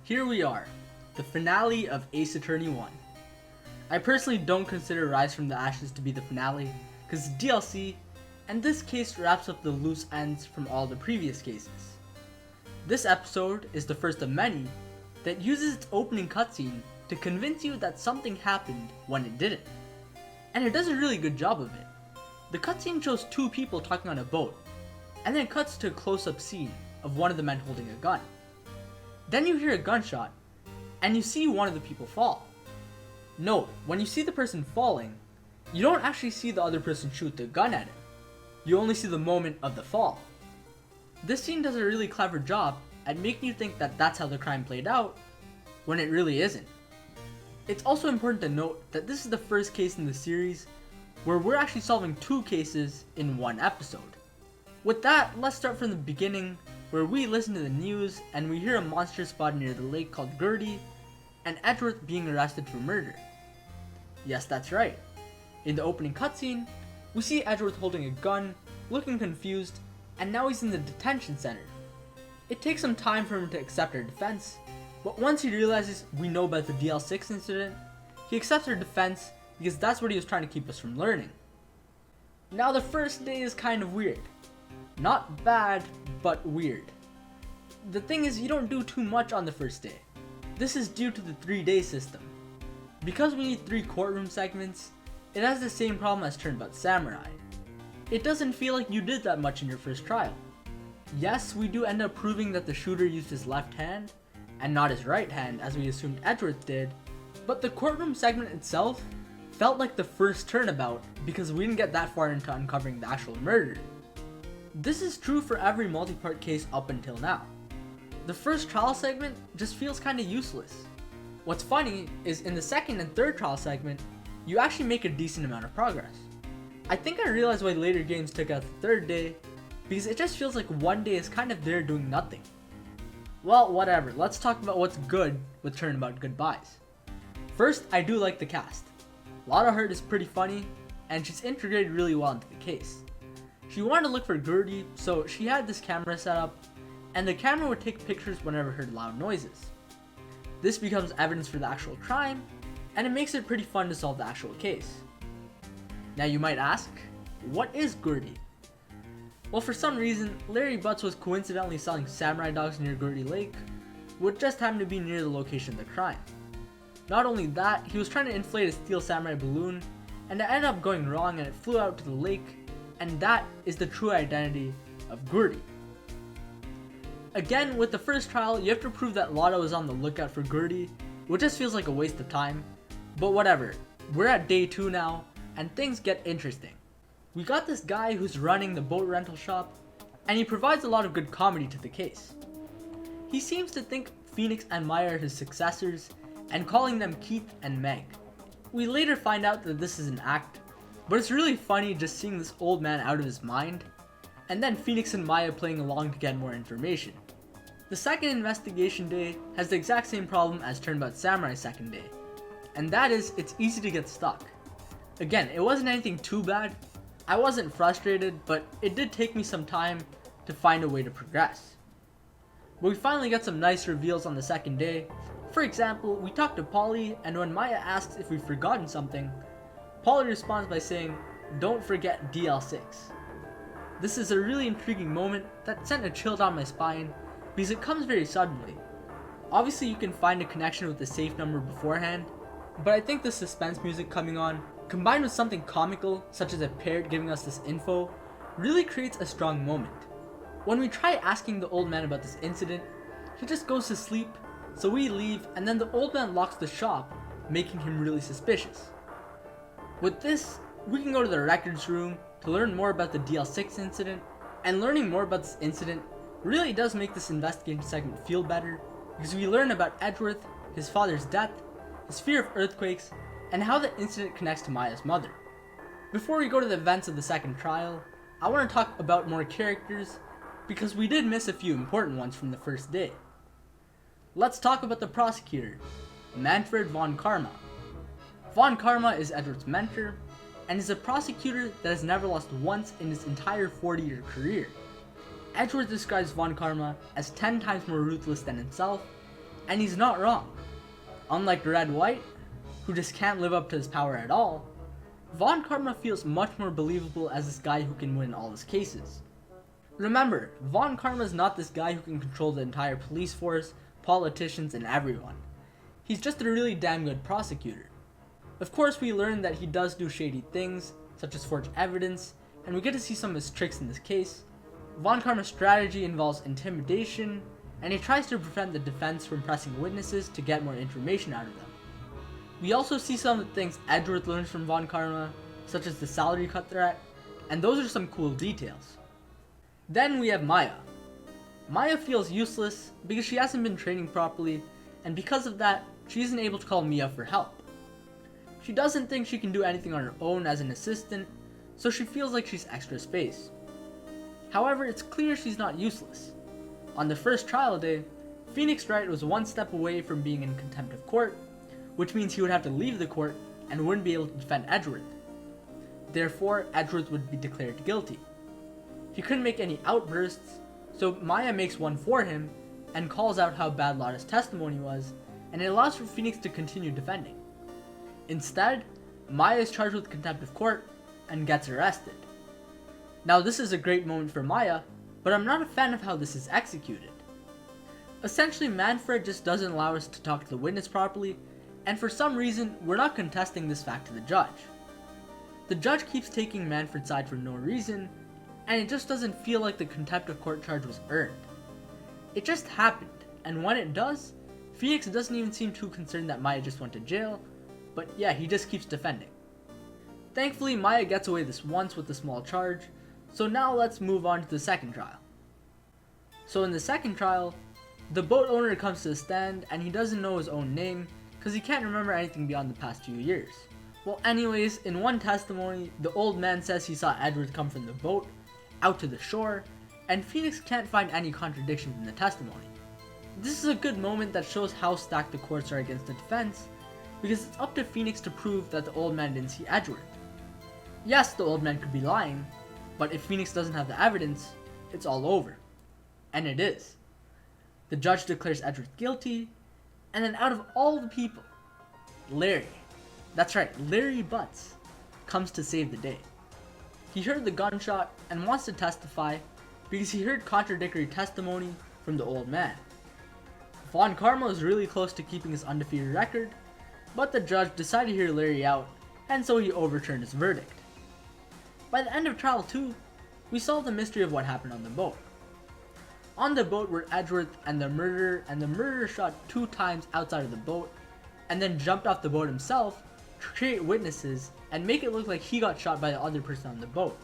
Here we are, the finale of Ace Attorney 1. I personally don't consider Rise from the Ashes to be the finale, because it's DLC, and this case wraps up the loose ends from all the previous cases. This episode is the first of many that uses its opening cutscene to convince you that something happened when it didn't. And it does a really good job of it. The cutscene shows two people talking on a boat, and then cuts to a close-up scene of one of the men holding a gun. Then you hear a gunshot, and you see one of the people fall. Note, when you see the person falling, you don't actually see the other person shoot the gun at him. You only see the moment of the fall. This scene does a really clever job at making you think that that's how the crime played out, when it really isn't. It's also important to note that this is the first case in the series where we're actually solving two cases in one episode. With that, let's start from the beginning, where we listen to the news and we hear a monster spotted near the lake called Gertie, and Edgeworth being arrested for murder. Yes, that's right. In the opening cutscene, we see Edgeworth holding a gun, looking confused, and now he's in the detention center. It takes some time for him to accept our defense, but once he realizes we know about the DL6 incident, he accepts our defense because that's what he was trying to keep us from learning. Now the first day is kind of weird. Not bad, but weird. The thing is, you don't do too much on the first day. This is due to the 3-day system. Because we need 3 courtroom segments, it has the same problem as Turnabout Samurai. It doesn't feel like you did that much in your first trial. Yes, we do end up proving that the shooter used his left hand, and not his right hand as we assumed Edgeworth did, but the courtroom segment itself felt like the first turnabout because we didn't get that far into uncovering the actual murder. This is true for every multi-part case up until now. The first trial segment just feels kinda useless. What's funny is in the second and third trial segment, you actually make a decent amount of progress. I think I realized why later games took out the third day, because it just feels like one day is kind of there doing nothing. Well, whatever, let's talk about what's good with Turnabout Goodbyes. First, I do like the cast. Lotta Hurt is pretty funny, and she's integrated really well into the case. She wanted to look for Gertie, so she had this camera set up, and the camera would take pictures whenever it heard loud noises. This becomes evidence for the actual crime, and it makes it pretty fun to solve the actual case. Now you might ask, what is Gertie? Well, for some reason, Larry Butts was coincidentally selling samurai dogs near Gertie Lake, which just happened to be near the location of the crime. Not only that, he was trying to inflate a steel samurai balloon, and it ended up going wrong and it flew out to the lake, and that is the true identity of Gertie. Again, with the first trial, you have to prove that Lotta was on the lookout for Gertie, which just feels like a waste of time, but whatever. We're at day 2 now, and things get interesting. We got this guy who's running the boat rental shop, and he provides a lot of good comedy to the case. He seems to think Phoenix and Maya are his successors, and calling them Keith and Meg. We later find out that this is an act, but it's really funny just seeing this old man out of his mind, and then Phoenix and Maya playing along to get more information. The second investigation day has the exact same problem as Turnabout Samurai's second day, and that is it's easy to get stuck. Again, it wasn't anything too bad. I wasn't frustrated, but it did take me some time to find a way to progress. But we finally got some nice reveals on the second day. For example, we talked to Polly, and when Maya asks if we've forgotten something, Polly responds by saying, "Don't forget DL6. This is a really intriguing moment that sent a chill down my spine because it comes very suddenly. Obviously you can find a connection with the safe number beforehand, but I think the suspense music coming on, combined with something comical such as a parrot giving us this info, really creates a strong moment. When we try asking the old man about this incident, he just goes to sleep, so we leave, and then the old man locks the shop, making him really suspicious. With this, we can go to the records room to learn more about the DL6 incident, and learning more about this incident really does make this investigation segment feel better, because we learn about Edgeworth, his father's death, his fear of earthquakes, and how the incident connects to Maya's mother. Before we go to the events of the second trial, I want to talk about more characters, because we did miss a few important ones from the first day. Let's talk about the prosecutor, Manfred von Karma. Von Karma is Edward's mentor, and is a prosecutor that has never lost once in his entire 40-year career. Edgeworth describes Von Karma as 10 times more ruthless than himself, And he's not wrong. Unlike Red White, who just can't live up to his power at all, Von Karma feels much more believable as this guy who can win all his cases. Remember, Von Karma is not this guy who can control the entire police force, politicians, and everyone. He's just a really damn good prosecutor. Of course, we learn that he does do shady things, such as forge evidence, and we get to see some of his tricks in this case. Von Karma's strategy involves intimidation, and he tries to prevent the defense from pressing witnesses to get more information out of them. We also see some of the things Edgeworth learns from Von Karma, such as the salary cut threat, and those are some cool details. Then we have Maya. Maya feels useless because she hasn't been training properly, and because of that, she isn't able to call Mia for help. She doesn't think she can do anything on her own as an assistant, so she feels like she's extra space. However, it's clear she's not useless. On the first trial day, Phoenix Wright was one step away from being in contempt of court, which means he would have to leave the court and wouldn't be able to defend Edgeworth. Therefore, Edgeworth would be declared guilty. He couldn't make any outbursts, so Maya makes one for him and calls out how bad Lotta's testimony was, and it allows for Phoenix to continue defending. Instead, Maya is charged with contempt of court and gets arrested. Now this is a great moment for Maya, but I'm not a fan of how this is executed. Essentially, Manfred just doesn't allow us to talk to the witness properly, and for some reason, we're not contesting this fact to the judge. The judge keeps taking Manfred's side for no reason, and it just doesn't feel like the contempt of court charge was earned. It just happened, and when it does, Phoenix doesn't even seem too concerned that Maya just went to jail, but yeah, he just keeps defending. Thankfully, Maya gets away this once with a small charge, so now let's move on to the second trial. So in the second trial, the boat owner comes to the stand and he doesn't know his own name because he can't remember anything beyond the past few years. Well anyways, in one testimony, the old man says he saw Edward come from the boat out to the shore, and Phoenix can't find any contradictions in the testimony. This is a good moment that shows how stacked the courts are against the defense, because it's up to Phoenix to prove that the old man didn't see Edward. Yes, the old man could be lying, but if Phoenix doesn't have the evidence, it's all over. And it is. The judge declares Edward guilty, and then out of all the people, Larry, that's right, Larry Butts, comes to save the day. He heard the gunshot and wants to testify because he heard contradictory testimony from the old man. Von Karma is really close to keeping his undefeated record, but the judge decided to hear Larry out, and so he overturned his verdict. By the end of trial 2, we solved the mystery of what happened on the boat. On the boat were Edgeworth and the murderer shot 2 times outside of the boat, and then jumped off the boat himself to create witnesses and make it look like he got shot by the other person on the boat.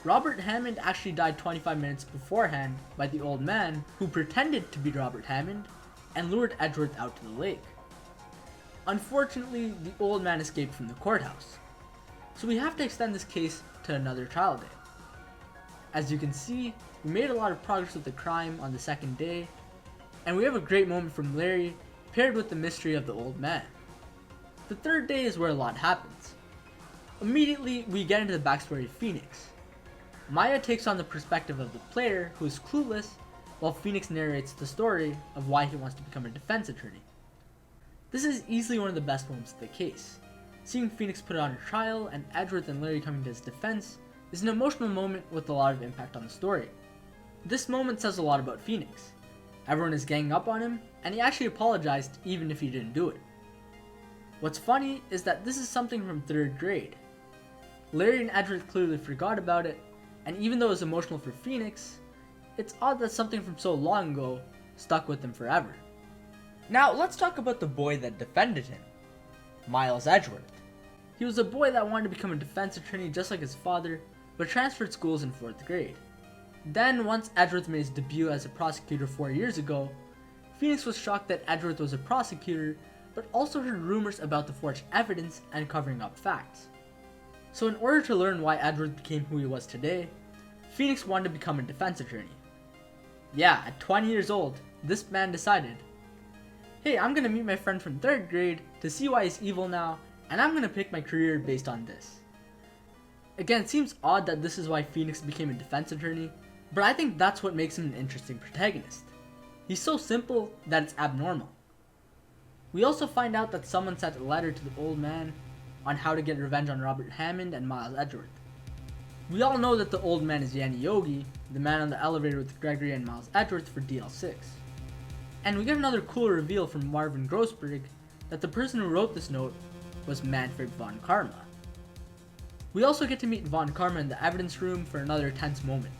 Robert Hammond actually died 25 minutes beforehand by the old man who pretended to be Robert Hammond and lured Edgeworth out to the lake. Unfortunately, the old man escaped from the courthouse, so we have to extend this case to another trial day. As you can see, we made a lot of progress with the crime on the second day, and we have a great moment from Larry paired with the mystery of the old man. The third day is where a lot happens. Immediately, we get into the backstory of Phoenix. Maya takes on the perspective of the player who is clueless, while Phoenix narrates the story of why he wants to become a defense attorney. This is easily one of the best moments of the case. Seeing Phoenix put on a trial and Edgeworth and Larry coming to his defense is an emotional moment with a lot of impact on the story. This moment says a lot about Phoenix. Everyone is ganging up on him, and he actually apologized even if he didn't do it. What's funny is that this is something from 3rd grade. Larry and Edgeworth clearly forgot about it, and even though it was emotional for Phoenix, it's odd that something from so long ago stuck with him forever. Now let's talk about the boy that defended him, Miles Edgeworth. He was a boy that wanted to become a defense attorney just like his father, but transferred schools in 4th grade. Then once Edgeworth made his debut as a prosecutor 4 years ago, Phoenix was shocked that Edgeworth was a prosecutor, but also heard rumors about the forged evidence and covering up facts. So in order to learn why Edgeworth became who he was today, Phoenix wanted to become a defense attorney. Yeah, at 20 years old, this man decided, hey, I'm gonna meet my friend from 3rd grade to see why he's evil now, and I'm gonna pick my career based on this. Again, it seems odd that this is why Phoenix became a defense attorney, but I think that's what makes him an interesting protagonist. He's so simple that it's abnormal. We also find out that someone sent a letter to the old man on how to get revenge on Robert Hammond and Miles Edgeworth. We all know that the old man is Yanni Yogi, the man on the elevator with Gregory and Miles Edgeworth for DL6. And we get another cool reveal from Marvin Grossberg that the person who wrote this note was Manfred von Karma. We also get to meet Von Karma in the evidence room for another tense moment.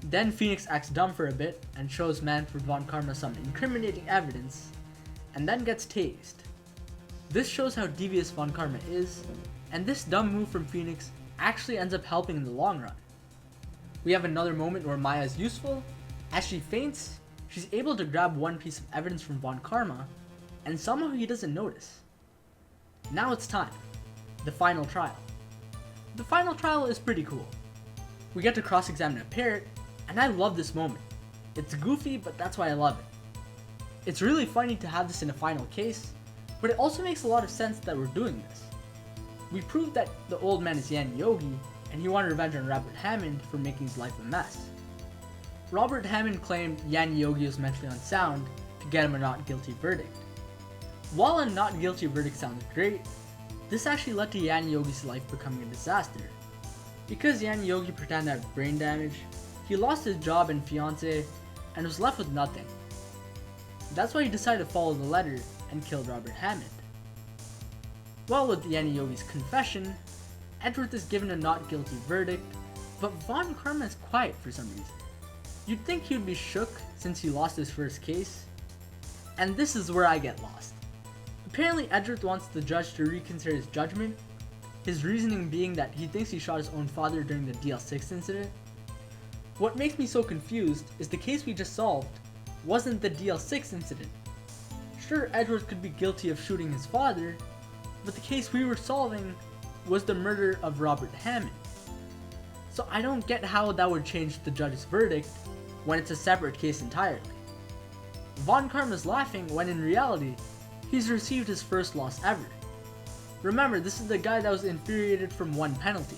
Then Phoenix acts dumb for a bit and shows Manfred von Karma some incriminating evidence, and then gets tased. This shows how devious Von Karma is, and this dumb move from Phoenix actually ends up helping in the long run. We have another moment where Maya is useful. As she faints, she's able to grab one piece of evidence from Von Karma, and somehow he doesn't notice. Now it's time. The final trial. The final trial is pretty cool. We get to cross-examine a parrot, and I love this moment. It's goofy, but that's why I love it. It's really funny to have this in a final case, but it also makes a lot of sense that we're doing this. We proved that the old man is Yanni Yogi, and he wanted revenge on Robert Hammond for making his life a mess. Robert Hammond claimed Yanni Yogi was mentally unsound to get him a not guilty verdict. While a not guilty verdict sounds great, this actually led to Yanni Yogi's life becoming a disaster. Because Yanni Yogi pretended to have brain damage, he lost his job and fiancé and was left with nothing. That's why he decided to follow the letter and killed Robert Hammond. Well, with Yanni Yogi's confession, Edgeworth is given a not guilty verdict, but Von Karma is quiet for some reason. You'd think he would be shook since he lost his first case, and this is where I get lost. Apparently Edgeworth wants the judge to reconsider his judgment, his reasoning being that he thinks he shot his own father during the DL6 incident. What makes me so confused is the case we just solved wasn't the DL6 incident. Sure, Edgeworth could be guilty of shooting his father, but the case we were solving was the murder of Robert Hammond. So I don't get how that would change the judge's verdict when it's a separate case entirely. Von Karma's laughing when in reality, he's received his first loss ever. Remember, this is the guy that was infuriated from one penalty.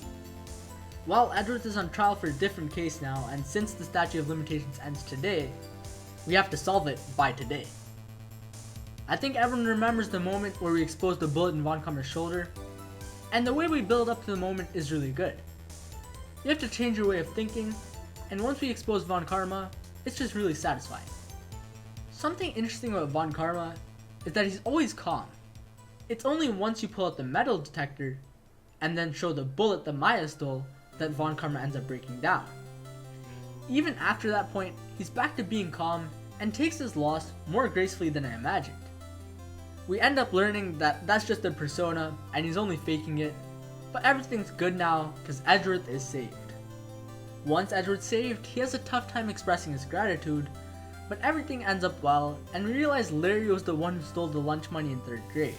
While Edgeworth is on trial for a different case now, and since the statute of limitations ends today, we have to solve it by today. I think everyone remembers the moment where we exposed the bullet in Von Karma's shoulder, and the way we build up to the moment is really good. You have to change your way of thinking, and once we expose Von Karma, it's just really satisfying. Something interesting about Von Karma is that he's always calm. It's only once you pull out the metal detector and then show the bullet that Maya stole that Von Karma ends up breaking down. Even after that point, he's back to being calm and takes his loss more gracefully than I imagined. We end up learning that that's just a persona and he's only faking it, but everything's good now because Edgeworth is saved. Once Edgeworth's saved, he has a tough time expressing his gratitude, but everything ends up well and we realize Larry was the one who stole the lunch money in 3rd grade.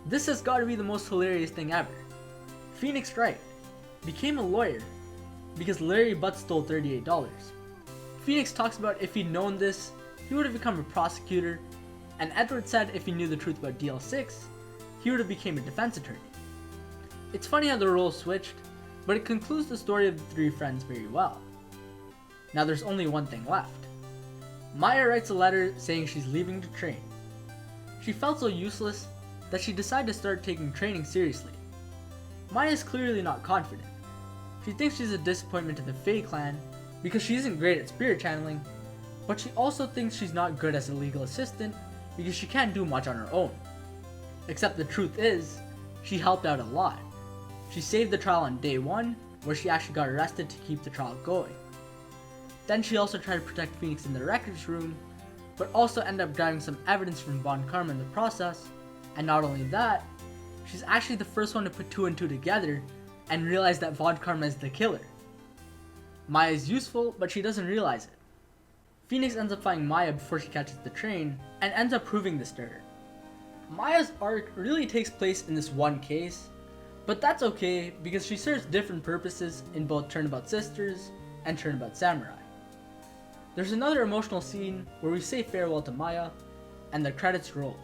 This has got to be the most hilarious thing ever. Phoenix Wright became a lawyer because Larry Butt stole $38. Phoenix talks about if he'd known this, he would have become a prosecutor, and Edgeworth said if he knew the truth about DL6, he would have become a defense attorney. It's funny how the roles switched, but it concludes the story of the 3 friends very well. Now there's only one thing left. Maya writes a letter saying she's leaving to train. She felt so useless that she decided to start taking training seriously. Maya is clearly not confident. She thinks she's a disappointment to the Fae clan because she isn't great at spirit channeling, but she also thinks she's not good as a legal assistant because she can't do much on her own. Except the truth is, she helped out a lot. She saved the trial on day 1, where she actually got arrested to keep the trial going. Then she also tried to protect Phoenix in the records room, but also ended up grabbing some evidence from Von Karma in the process, and not only that, she's actually the first one to put 2 and 2 together and realize that Von Karma is the killer. Maya is useful, but she doesn't realize it. Phoenix ends up finding Maya before she catches the train, and ends up proving this to her. Maya's arc really takes place in this one case, but that's okay because she serves different purposes in both Turnabout Sisters and Turnabout Samurai. There's another emotional scene where we say farewell to Maya, and the credits roll.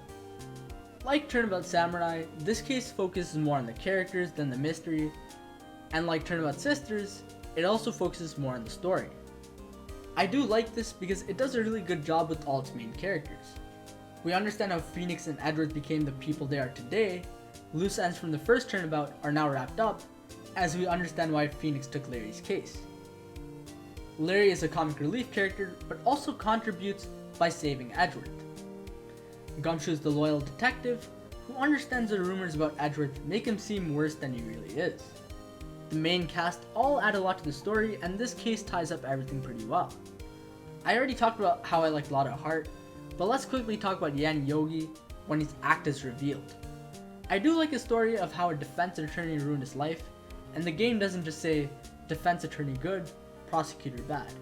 Like Turnabout Samurai, this case focuses more on the characters than the mystery, and like Turnabout Sisters, it also focuses more on the story. I do like this because it does a really good job with all its main characters. We understand how Phoenix and Edward became the people they are today. Loose ends from the first Turnabout are now wrapped up, as we understand why Phoenix took Larry's case. Larry is a comic relief character, but also contributes by saving Edward. Gumshoe is the loyal detective, who understands the rumors about Edward make him seem worse than he really is. The main cast all add a lot to the story, and this case ties up everything pretty well. I already talked about how I like Lotta Hart, but let's quickly talk about Yan Yogi when his act is revealed. I do like the story of how a defense attorney ruined his life, and the game doesn't just say defense attorney good, prosecutor bad.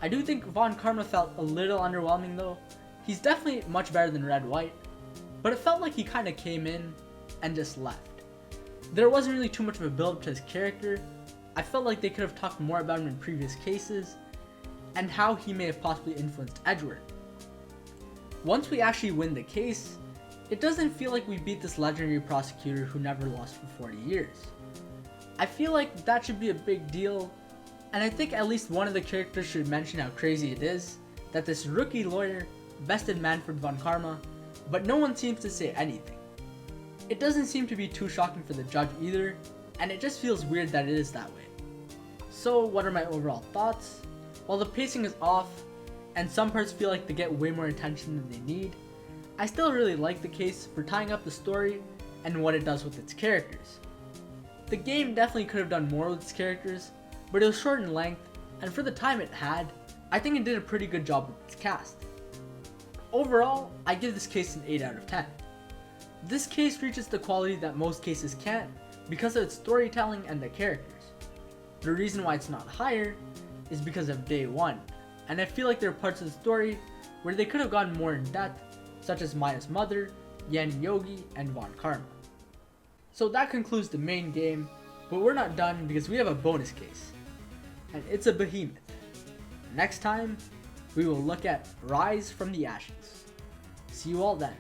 I do think Von Karma felt a little underwhelming though. He's definitely much better than Red White, but it felt like he kinda came in and just left. There wasn't really too much of a build up to his character. I felt like they could have talked more about him in previous cases, and how he may have possibly influenced Edward. Once we actually win the case, it doesn't feel like we beat this legendary prosecutor who never lost for 40 years. I feel like that should be a big deal, and I think at least one of the characters should mention how crazy it is that this rookie lawyer bested Manfred von Karma, but no one seems to say anything. It doesn't seem to be too shocking for the judge either, and it just feels weird that it is that way. So what are my overall thoughts? While the pacing is off, and some parts feel like they get way more attention than they need, I still really like the case for tying up the story and what it does with its characters. The game definitely could have done more with its characters, but it was short in length, and for the time it had, I think it did a pretty good job with its cast. Overall, I give this case an 8 out of 10. This case reaches the quality that most cases can't because of its storytelling and the characters. The reason why it's not higher is because of day one, and I feel like there are parts of the story where they could have gone more in depth, such as Maya's mother, Yan Yogi, and Von Karma. So that concludes the main game, but we're not done because we have a bonus case, and it's a behemoth. Next time, we will look at Rise from the Ashes. See you all then.